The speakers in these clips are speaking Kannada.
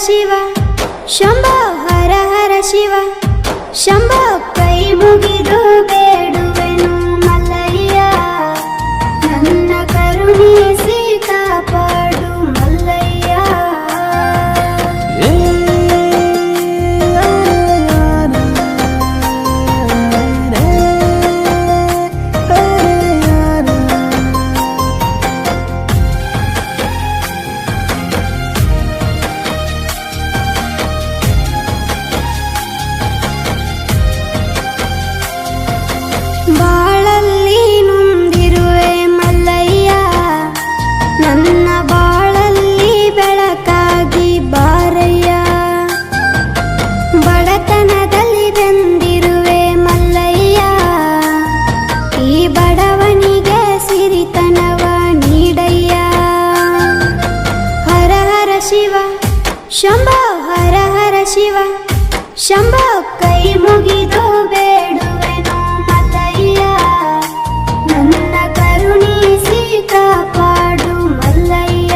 ಶಿವ ಶಂಭೋ ಹರ ಹರ ಶಿವ ಶಂಭೋ ಕೈ ಮುಗಿದು ಬೇಡುವೆನು ಮಲ್ಲಯ್ಯ ನನ್ನ ಕರುಣಿಸಿ ಕಾಪಾಡು ಮಲ್ಲಯ್ಯ. ಬಾಳಲ್ಲಿ ನೊಂದಿರುವೆ ಮಲ್ಲಯ್ಯ ನನ್ನ ಬಾಳಲ್ಲಿ ಬೆಳಕಾಗಿ ಬಾರಯ್ಯ. ಬಡತನದಲ್ಲಿ ಬೆಂದಿರುವೆ ಮಲ್ಲಯ್ಯ ಈ ಬಡವನಿಗೆ ಸಿರಿತನವ ನೀಡಯ್ಯ. ಹರ ಹರ ಶಿವ ಶಂಭೋ ಹರ ಹರ ಶಿವ ಶಂಭೋ ಕೈ ಮುಗಿದು ಬೇಡುವೆನು ಮಲ್ಲಯ್ಯ ನನ್ನ ಕರುಣಿಸಿ ಕಾಪಾಡು ಮಲ್ಲಯ್ಯ.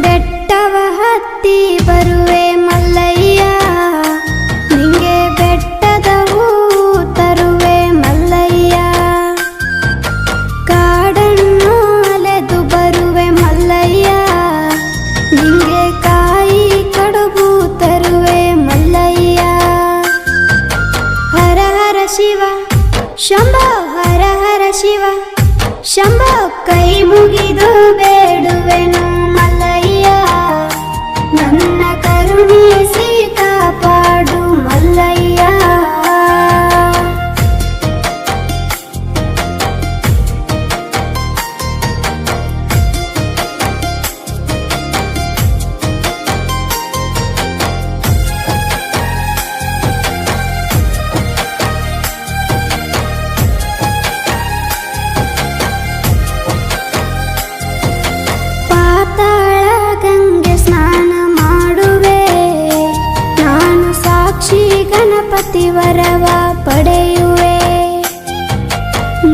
ಬೆಟ್ಟವ ಹತ್ತಿ ಬರುವೆ ಮಲ್ಲಯ್ಯ ನಿಂಗೆ ಬೆಟ್ಟದ ಹೂ ತರುವೆ ಮಲ್ಲಯ್ಯ. ಕಾಡನ್ನು ಅಲೆದು ಬರುವೆ ಮಲ್ಲಯ್ಯ ನಿಂಗೆ ಕಾಯಿ ಕಡುಬು ತರುವೆ ಮಲ್ಲಯ್ಯ. ಹರ ಹರ ಶಿವ ಶಂಭೋ ಹರ ಹರ ಶಿವ ಶಂಭೋ ಕೈ ಮುಗಿದು ಬೇಡುವೆನು ಮಲ್ಲಯ್ಯ ನನ್ನ ಕರುಣಿಸಿ ಕಾಪಾಡು ಮಲ್ಲಯ್ಯ. ಪಾತಾಳ ಗಂಗೆ ಸ್ನಾನ ಮಾಡುವೆ ನಾನು ಸಾಕ್ಷಿ ಗಣಪತಿ ವರವ ಪಡೆಯುವೆ.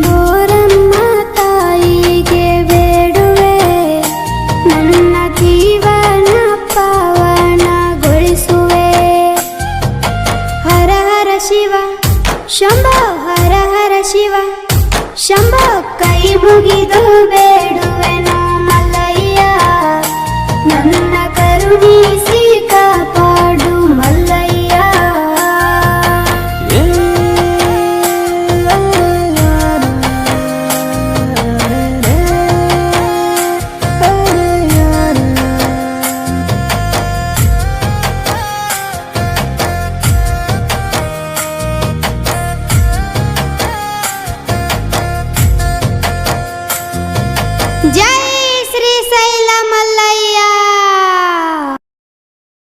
ಬೋರಮ್ಮ ತಾಯಿಗೆ ಬೇಡುವೆ ನನ್ನ ಜೀವನ ಪಾವನಗೊಳಿಸುವೆ. ಹರ ಹರ ಶಿವ ಶಂಭೋ ಹರ ಹರ ಶಿವ ಶಂಭೋ ಕೈ ಮುಗಿದು ಬೇಡುವೆನು